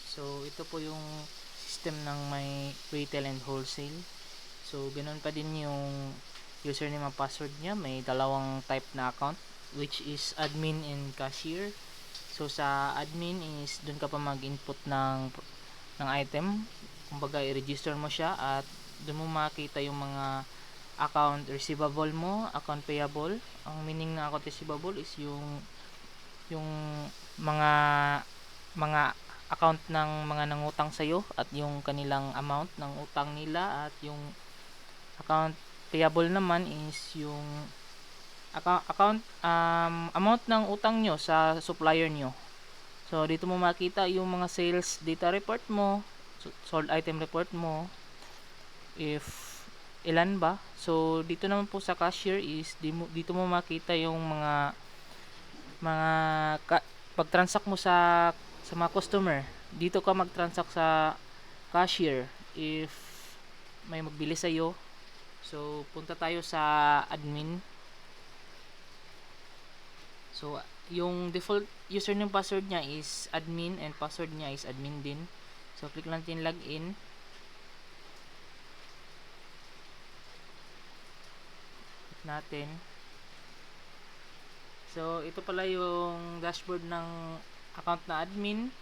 So ito po yung system ng may retail and wholesale. So ganoon pa din yung username and password niya. May dalawang type na account, which is admin and cashier. So sa admin is doon ka pa mag-input ng item. Kumbaga i-register mo siya at doon mo makita yung mga account receivable mo, account payable. Ang meaning ng account receivable is yung mga mga account ng mga nangutang sa iyo at yung kanilang amount ng utang nila, at yung account payable naman is yung account amount ng utang nyo sa supplier nyo. So dito mo makita yung mga sales data report mo, sold item report mo, if ilan ba. So dito naman po sa cashier is dito mo makita yung mga pag-transact mo sa mga customer. Dito ka mag-transact sa cashier if may magbili sa iyo. So punta tayo sa admin. So yung default username password niya is admin and password niya is admin din. So click lang natin login. Click natin. So ito pala yung dashboard ng account na admin.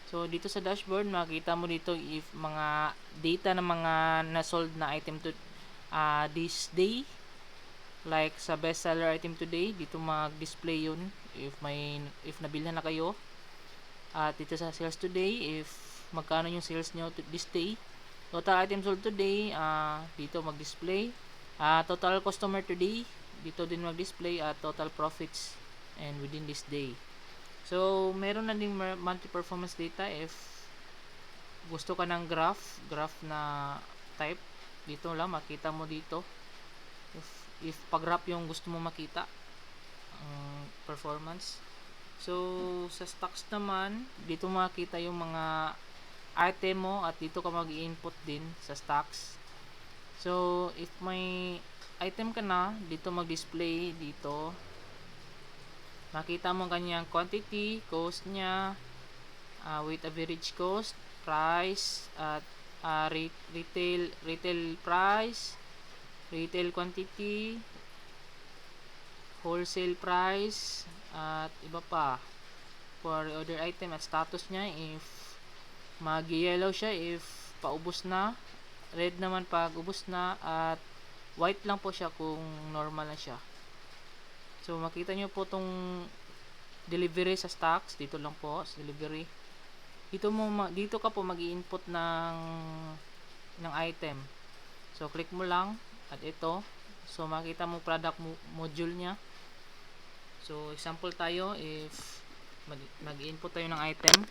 So dito sa dashboard makita mo dito if mga data ng mga na-sold na item to this day. Like sa best seller item today, dito mag-display yun if nabilhan na kayo. At dito sa sales today, if magkano yung sales nyo this day. Total item sold today, dito mag-display. Total customer today, dito din mag-display. At total profits and within this day. So meron na ding monthly performance data if gusto ka ng graph na type. Dito lang makita mo dito if pag-graph yung gusto mo makita performance. So sa stocks naman, dito makita yung mga item mo at dito ka mag-input din sa stocks. So if may item ka na, dito mag-display dito. Makita mo kanyang quantity, cost niya, weight average cost, price, at retail price, retail quantity, wholesale price, at iba pa for order item, at status niya if mag-yellow siya if paubos na, red naman pag ubos na, at white lang po siya kung normal na siya. So makita nyo po tong delivery sa stocks, dito lang po sa delivery. Dito ka po mag-i-input ng item. So click mo lang at ito. So makita mo product module niya. So example tayo, if mag-input tayo ng item.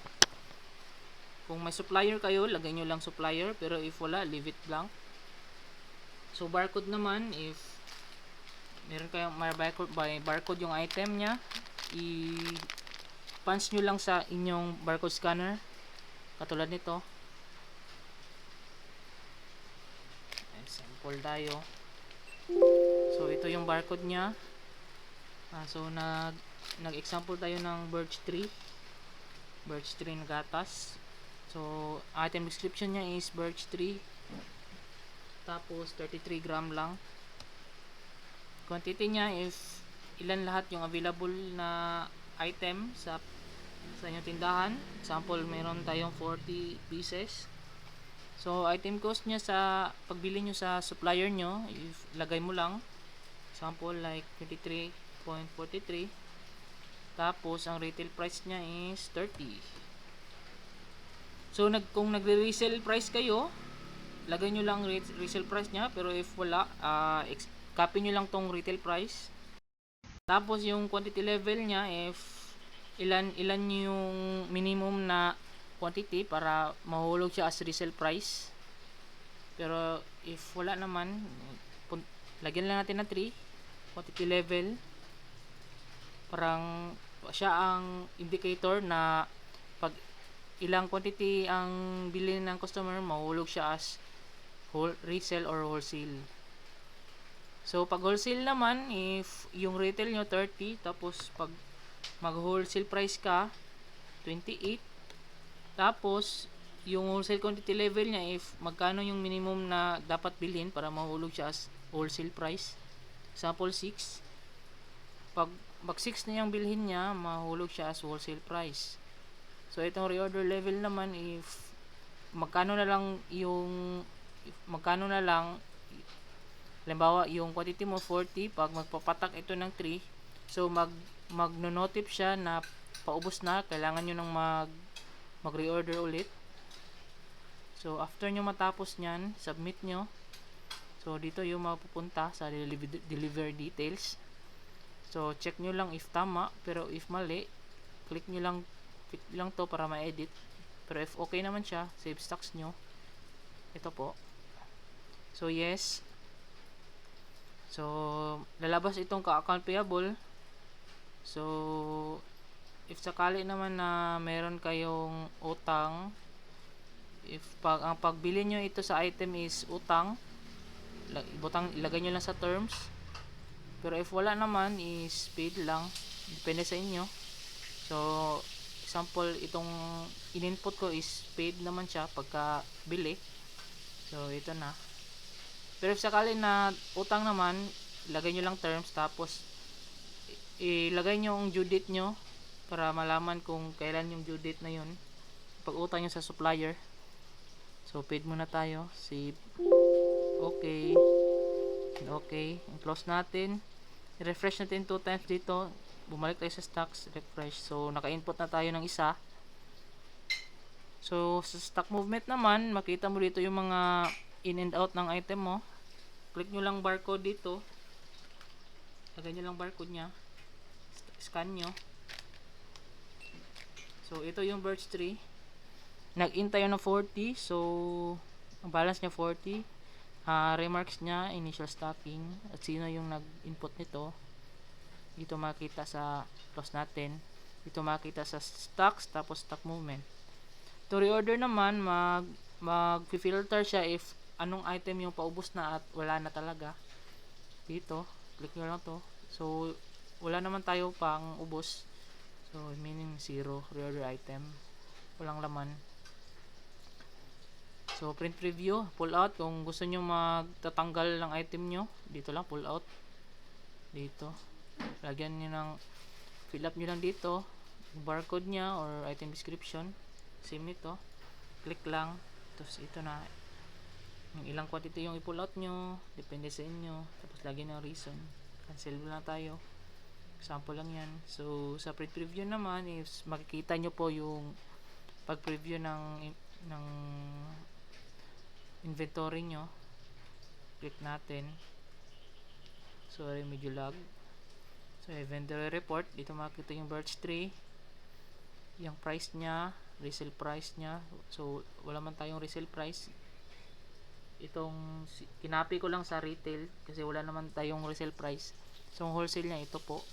Kung may supplier kayo, lagay nyo lang supplier, pero if wala, leave it blank. So barcode naman, if meron kayong may barcode yung item nya, i-punch nyo lang sa inyong barcode scanner katulad nito. Example tayo. So ito yung barcode nya. So nag-example tayo ng birch tree na gatas. So item description nya is birch tree, tapos 33 gram lang. Quantity niya if ilan lahat yung available na item sa inyong tindahan. Example, meron tayong 40 pieces. So item cost niya sa pagbili nyo sa supplier nyo, if lagay mo lang example like 23.43, tapos ang retail price niya is 30. So kung nagre-resell price kayo, lagay nyo lang resale price niya, pero if wala, copy nyo lang tong retail price. Tapos yung quantity level niya, if ilan yung minimum na quantity para mahulog siya as resale price. Pero if wala naman, lagyan lang natin na 3 quantity level. Parang siya ang indicator na pag ilang quantity ang bilhin ng customer, mahulog siya as resale or wholesale. So pag wholesale naman, if yung retail nyo 30, tapos pag mag wholesale price ka 28, Tapos, yung wholesale quantity level niya, if magkano yung minimum na dapat bilhin para mahulog siya as wholesale price. Example 6. Pag 6 na yung bilhin niya, mahulog siya as wholesale price. So, itong reorder level naman, if magkano na lang halimbawa, yung quantity mo 40, pag magpapatak ito ng 3, so magno-notif siya na paubos na, kailangan nyo nang mag-reorder ulit. So, after nyo matapos nyan, submit nyo. So, dito yung mapupunta sa delivery details. So, check nyo lang if tama, pero if mali, click lang to para ma-edit. Pero if okay naman siya, save stocks nyo. Ito po. So, yes. So, lalabas itong ka-account payable. So, if sakali naman na meron kayong utang, ang pagbili nyo ito sa item is utang, ilagay nyo lang sa terms. Pero if wala naman, is paid lang. Depende sa inyo. So, example, itong in-input ko is paid naman siya pagka bili. So, ito na. Pero if sakali na utang naman, ilagay nyo lang terms, tapos ilagay nyo ang due date nyo para malaman kung kailan yung due date na yun pag utang nyo sa supplier. So, paid muna tayo. Save. Okay. Okay. Close natin. I-refresh natin 2 times dito. Bumalik tayo sa stocks. Refresh. So, naka-input na tayo ng isa. So, sa stock movement naman, makita mo dito yung mga in and out ng item mo. Click nyo lang barcode dito. Lagay nyo lang barcode nya. Scan nyo. So, ito yung birch tree. Nag-in tayo na 40. So, ang balance nya 40. Remarks nya, initial stocking. At sino yung nag-input nito. Dito makita sa close natin. Dito makita sa stocks, tapos stock movement. To reorder naman, mag-filter siya if anong item yung paubos na at wala na talaga. Dito, click nyo lang to. So, wala naman tayo pang ubos. So, meaning 0, reorder item. Walang laman. So, print preview, pull out. Kung gusto nyo magtatanggal ng item nyo, dito lang, pull out. Dito. Lagyan nyo ng, fill up nyo lang dito, barcode nya or item description. Same nito. Click lang. Tapos, ito na. Yung ilang quantity yung i-pull out nyo, depende sa inyo. Tapos, lagyan ng reason. Cancel na tayo. Example lang yan. So, sa print preview naman is makikita nyo po yung pag-preview ng inventory nyo. Click natin. Sorry, medyo lag. So, inventory report. Dito makikita yung birch tree. Yung price nya, resale price nya. So, wala man tayong resale price. Itong, kinapi ko lang sa retail kasi wala naman tayong resale price. So, wholesale nya, ito po.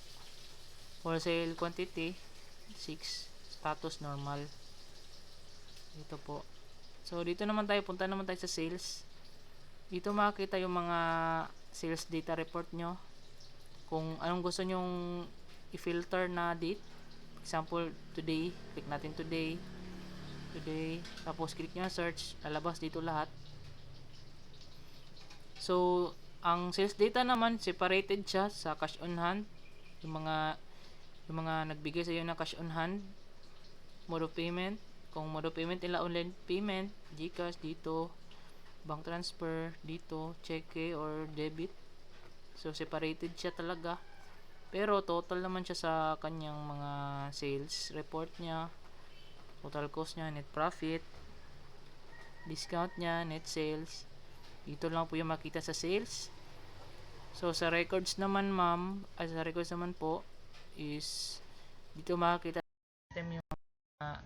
Wholesale quantity 6, status normal. Ito po. So, dito naman tayo, punta naman tayo sa sales. Dito makikita yung mga sales data report nyo. Kung anong gusto nyong i-filter na date. Example, today. Click natin today. Tapos, click nyo search. Lalabas dito lahat. So, ang sales data naman, separated siya sa cash on hand. Yung mga nagbigay sa iyo ng cash on hand. Mode of payment. Kung mode of payment nila online payment, GCash dito, bank transfer dito, cheque or debit. So, separated siya talaga. Pero, total naman siya sa kanyang mga sales report niya. Total cost niya, net profit, discount niya, net sales. Dito lang po yung makita sa sales. So, sa records naman sa records naman po, is, dito makikita item yung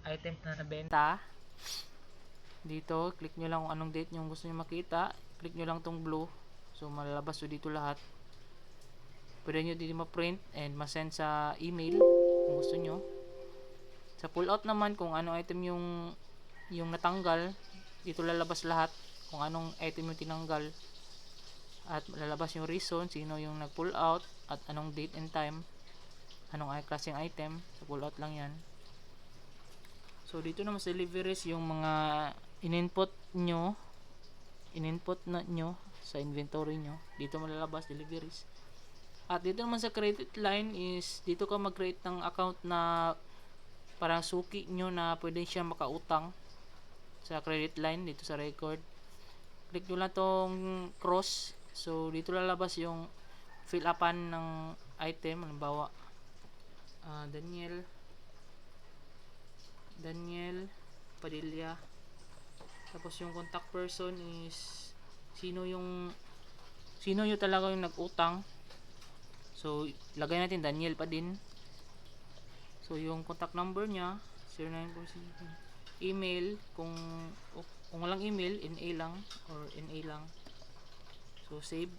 item na nabenta. Dito, click nyo lang kung anong date yung gusto nyo makita. Click nyo lang tong blue. So, malalabas dito lahat. Pwede nyo dito ma-print and ma-send sa email kung gusto nyo. Sa pull out naman, kung anong item yung natanggal, dito lalabas lahat kung anong item yung tinanggal. At lalabas yung reason, sino yung nag-pull out, at anong date and time, anong klaseng item. Sa pull out lang yan. So dito naman sa deliveries, yung mga in-input na nyo sa inventory nyo, dito malalabas deliveries. At dito naman sa credit line is dito ka mag-create ng account na parang suki nyo na pwede siya makautang sa credit line. Dito sa record, click nyo lang tong cross. So dito lalabas yung fill upan ng item. Halimbawa, Daniel Padilla. Tapos yung contact person is sino yung talaga yung nag-utang. So lagay natin Daniel pa din. So yung contact number niya 0947. Email, kung walang email, NA lang or NA lang. So save.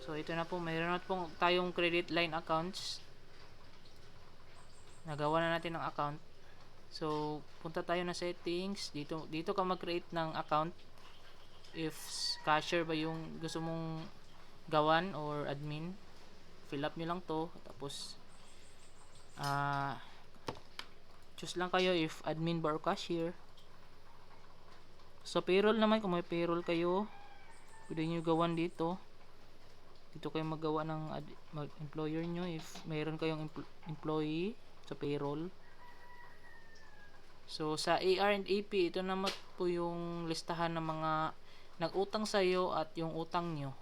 So ito na po, mayroon na po tayong credit line accounts. Nagawa na natin ng account. So punta tayo na settings. Dito ka mag-create ng account. If cashier ba yung gusto mong gawan or admin, fill up nyo lang to. Tapos choose lang kayo if admin ba or cashier. So payroll naman, kung may payroll kayo, pwede nyo gawan dito. Dito kayo maggawa ng employer nyo if mayroon kayong employee sa payroll. So sa AR and AP, ito naman po yung listahan ng mga nag-utang sa iyo at yung utang nyo.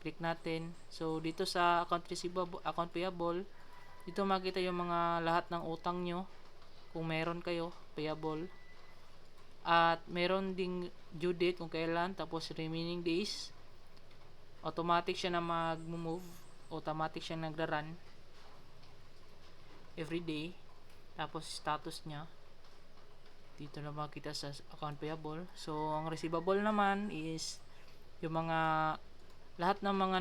Click natin. So dito sa account receivable, account payable, dito makita yung mga lahat ng utang nyo kung meron kayo payable. At meron ding due date kung kailan, tapos remaining days. Automatic siya na mag-move, automatic siya nagra-run every day. Tapos status niya dito na makita sa account payable. So ang receivable naman is yung mga lahat ng mga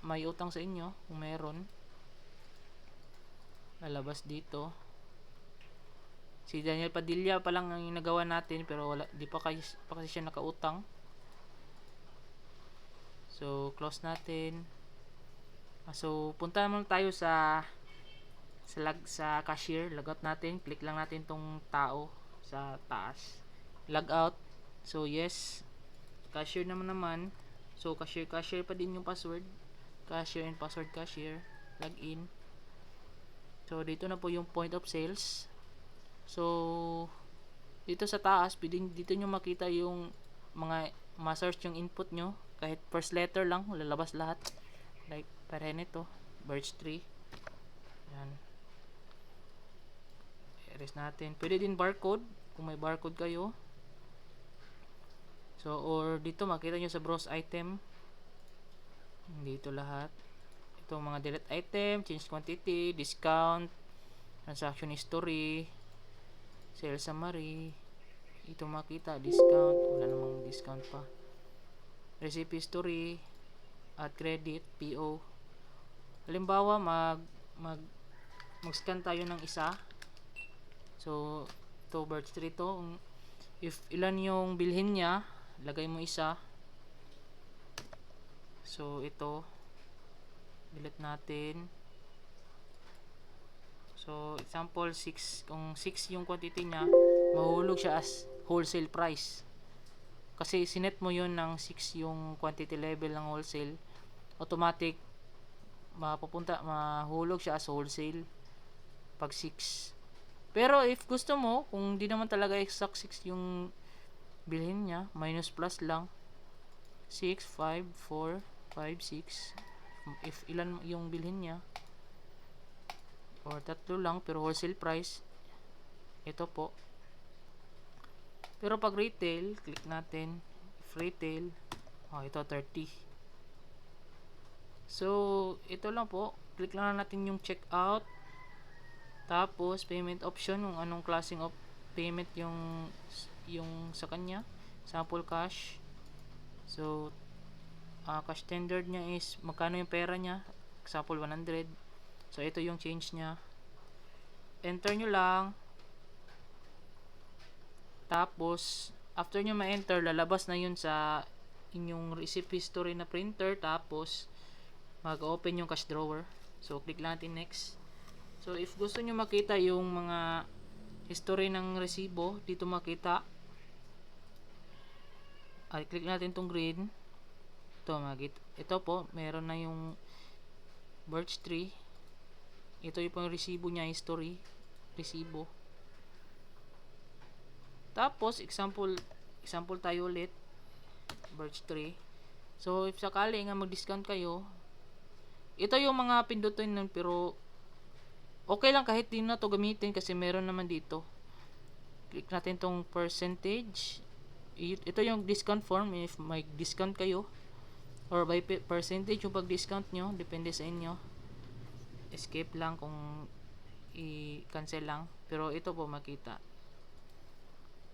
may utang sa inyo kung meron, lalabas dito. Si Daniel Padilla pa lang ang nagawa natin, pero di pa kasi siya nakautang. So close natin. So punta naman tayo sa cashier. Logout natin, click lang natin tong tao sa taas, log out. So yes, cashier naman. So cashier pa din yung password, cashier and password cashier. Log in. So dito na po yung point of sales. So dito sa taas, dito nyo makita yung mga ma-search yung input nyo. Kahit first letter lang, lalabas lahat. Like parang ito, birch tree. Yan. Erase natin. Pwede din barcode kung may barcode kayo. So or dito makita nyo sa browse item, dito lahat. Ito mga delete item, change quantity, discount, transaction history, sales summary. Ito makita discount, wala namang discount pa. Receipt history at credit, PO. Halimbawa mag-scan tayo ng isa. So ito birch tree to. If ilan yung bilhin niya, lagay mo isa. So ito delete natin. So example 6, kung 6 yung quantity niya, mahulog siya as wholesale price. Kasi sinet mo yun ng 6 yung quantity level ng wholesale, automatic mahulog siya as wholesale pag 6. Pero if gusto mo, kung di naman talaga exact 6 yung bilhin niya, minus plus lang, 6, 5, 4, 5, 6, if ilan yung bilhin niya, or tatlo lang pero wholesale price, ito po. Pero pag retail, click natin, if retail, ito 30. So ito lang po, click lang natin yung checkout. Tapos payment option, kung anong klaseng of payment yung sa kanya. Sample cash. So cash standard niya is magkano yung pera niya, example 100. So ito yung change niya, enter nyo lang. Tapos after nyo ma-enter, lalabas na yun sa inyong receipt history na printer. Tapos mag-open yung cash drawer. So click lang natin next. So if gusto nyo makita yung mga history ng resibo. Dito makita. Ay, click natin tong green. Ito po, meron na yung birch tree. Ito yung resibo niya, history. Resibo. Tapos, example tayo ulit. Birch tree. So, if sakali nga mag-discount kayo, ito yung mga pindutin nun, pero okay lang kahit di na to gamitin kasi meron naman dito. Click natin tong percentage. Ito yung discount form if may discount kayo or by percentage yung pag-discount nyo, depende sa inyo. Escape lang kung i-cancel lang, pero ito po makita.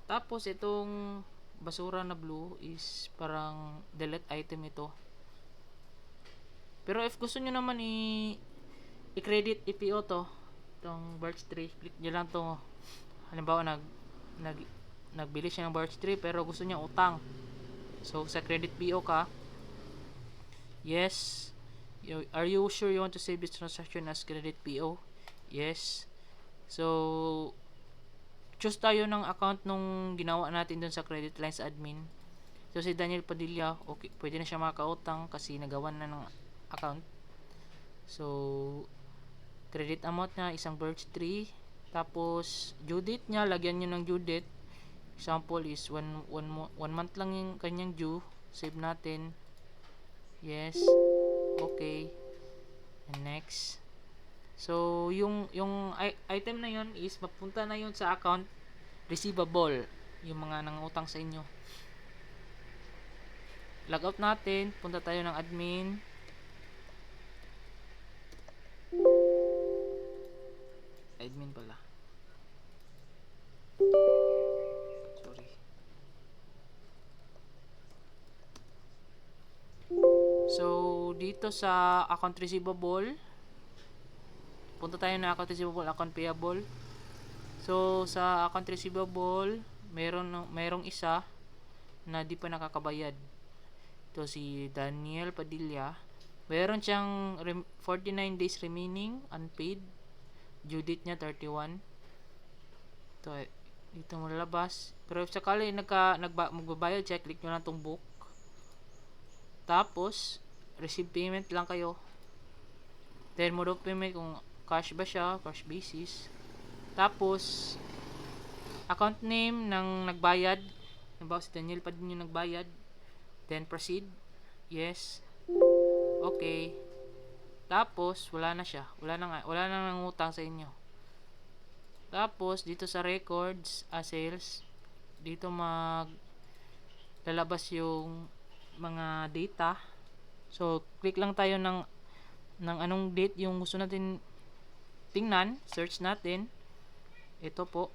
Tapos itong basura na blue is parang delete item ito. Pero if gusto nyo naman i-credit EPO to, itong birch tree, click nyo lang to. Halimbawa nagbili siya ng birch tree pero gusto niya utang. So sa credit PO ka, yes. Are you sure you want to save this transaction as credit PO? Yes. So choose tayo ng account nung ginawa natin dun sa credit lines admin. So si Daniel Padilla, okay, pwede na siya makautang kasi nagawan na ng account. So credit amount niya isang birch tree. Tapos due date niya, lagyan niyo ng due date. Example is 1 month lang yung kanyang due. Save natin. Yes. Okay. And next. So yung item na yon is mapunta na yun sa account receivable, yung mga nangutang sa inyo. Logout natin, punta tayo ng admin. Admin pala. Sorry. So dito sa account receivable, punta tayo na account receivable, account payable. So sa account receivable, merong isa na di pa nakakabayad. Ito si Daniel Padilla. Meron siyang 49 days remaining unpaid. Due date niya 31. Ito, dito mo lalabas. Pero if sakali magbabayad siya, click nyo lang itong book. Tapos receive payment lang kayo. Then mode of payment kung cash ba siya, cash basis. Tapos account name ng nagbayad. Halimbawa si Daniel pa din yung nagbayad. Then proceed. Yes. Okay. Tapos wala na siya. Wala nang nangutang sa inyo. Tapos dito sa records, sales, dito lalabas yung mga data. So click lang tayo ng anong date yung gusto natin tingnan, search natin. Ito po.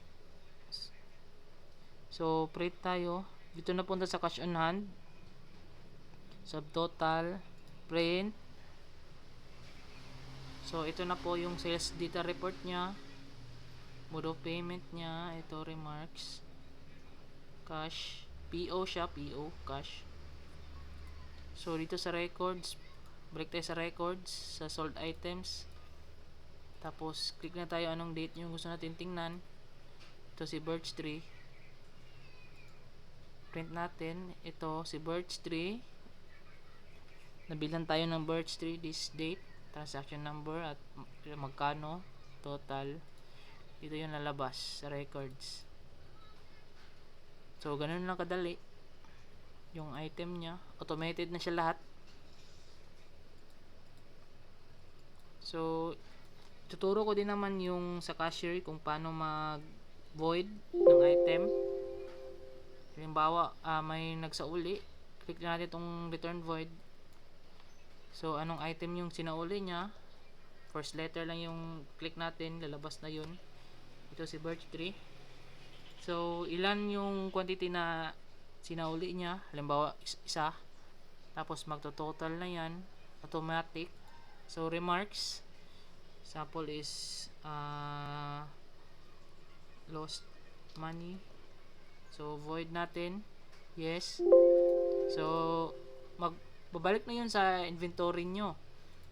So print tayo. Dito na punta sa cash on hand. Subtotal, print. So ito na po yung sales data report nya. Mode of payment nya, ito remarks. Cash, PO siya, PO, cash. So dito sa records, balik tayo sa records, sa sold items. Tapos click na tayo anong date yung gusto natin tingnan. Ito si birch tree. Print natin, ito si birch tree. Nabilan tayo ng birch tree this date, transaction number at magkano, total. Ito yung lalabas sa records. So ganun lang kadali yung item nya, automated na siya lahat. So tuturo ko din naman yung sa cashier kung paano mag void ng item. Halimbawa may nagsauli, click natin itong return void. So anong item yung sinauli nya, first letter lang yung click natin, lalabas na yun. Ito si birch tree. So ilan yung quantity na sinauli nya, halimbawa isa. Tapos magto-total na yan, automatic. So remarks, sample is lost money. So void natin, yes. So babalik na yun sa inventory nyo.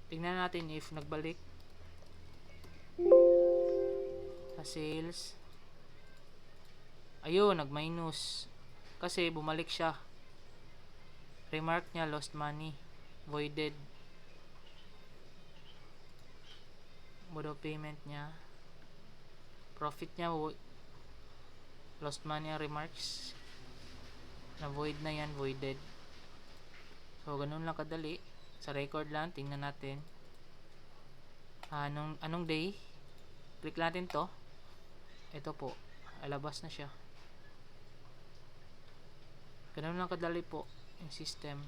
Tingnan natin if nagbalik sa sales. Ayun, nag-minus. Kasi bumalik siya. Remark niya, lost money. Voided. Mode of payment niya. Profit niya, lost money ang remarks. Na void na yan, voided. So, ganun lang kadali. Sa record lang, tingnan natin. Anong day? Click natin to. Ito po. Alabas na siya. Ganun lang kadali po yung system.